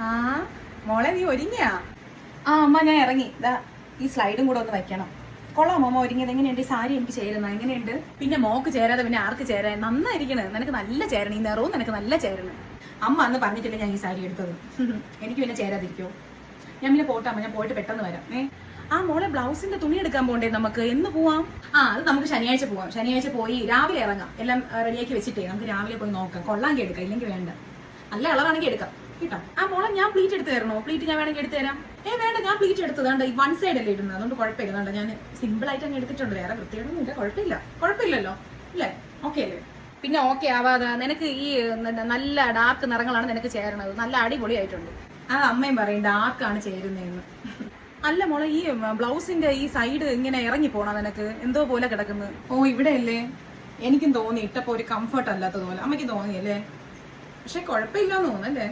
ആ മോളെ നീ ഒരുങ്ങിയാ? ആ അമ്മ ഞാൻ ഇറങ്ങി. ഇതാ ഈ സ്ലൈഡും കൂടെ ഒന്ന് വെക്കണം. കൊള്ളാം അമ്മ ഒരുങ്ങിയത്. എങ്ങനെയുണ്ട് ഈ സാരി? എനിക്ക് ചേരുന്ന എങ്ങനെയുണ്ട്? പിന്നെ മോക്ക് ചേരാതെ പിന്നെ ആർക്ക് ചേരാൻ? നന്നായിരിക്കണേ. നിനക്ക് നല്ല ചേരണം. ഈ നിറവും നിനക്ക് നല്ല ചേരണം. അമ്മ അന്ന് പറഞ്ഞിട്ടില്ല ഞാൻ ഈ സാരി എടുത്തത്. എനിക്ക് പിന്നെ ചേരാതിരിക്കോ? ഞാൻ പിന്നെ പോട്ടാമ്മ, ഞാൻ പോയിട്ട് പെട്ടെന്ന് വരാം. ആ മോളെ ബ്ലൗസിന്റെ തുണി എടുക്കാൻ പോണ്ടേ നമുക്ക്? എന്ന് പോവാം? ആ അത് നമുക്ക് ശനിയാഴ്ച പോവാം. ശനിയാഴ്ച പോയി രാവിലെ ഇറങ്ങാം. എല്ലാം റെഡിയാക്കി വെച്ചിട്ടേ നമുക്ക് രാവിലെ പോയി നോക്കാം. കൊള്ളാങ്കി എടുക്കാം, ഇല്ലെങ്കിൽ വേണ്ട. നല്ല കളറാണെങ്കിൽ എടുക്കാം കേട്ടോ. ആ മോളെ ഞാൻ പ്ലീറ്റ് എടുത്ത് തരണോ? പ്ലീറ്റ് ഞാൻ വേണമെങ്കിൽ എടുത്തു തരാം. വേണ്ട, ഞാൻ പ്ലീറ്റ് എടുത്തതാണ്ട് ഈ വൺ സൈഡ് അല്ലേ ഇടുന്നത്, അതുകൊണ്ട് കുഴപ്പമില്ല. ഞാൻ സിമ്പിൾ ആയിട്ട് അങ്ങ് എടുത്തിട്ടുണ്ട്. വേറെ വൃത്തിയോടൊന്നും ഇല്ല. കുഴപ്പമില്ലല്ലോ അല്ലേ? ഓക്കെ അല്ലേ? പിന്നെ ഓക്കെ ആവാതെ നിനക്ക് ഈ നല്ല ഡാർക്ക് നിറങ്ങളാണ് നിനക്ക് ചേരണത്. നല്ല അടിപൊളിയായിട്ടുണ്ട്. ആ അമ്മയും പറയും ഡാർക്കാണ് ചേരുന്നതെന്ന്. അല്ല മോളെ ഈ ബ്ലൗസിന്റെ ഈ സൈഡ് ഇങ്ങനെ ഇറങ്ങി പോണ നിനക്ക് എന്തോ പോലെ കിടക്കുന്നത്. ഓ ഇവിടെ അല്ലേ? എനിക്കും തോന്നി ഇട്ടപ്പോ ഒരു കംഫർട്ട് അല്ലാത്തതുപോലെ. അമ്മയ്ക്ക് തോന്നിയല്ലേ? പക്ഷെ കുഴപ്പമില്ലാന്ന് തോന്നുന്നല്ലേ?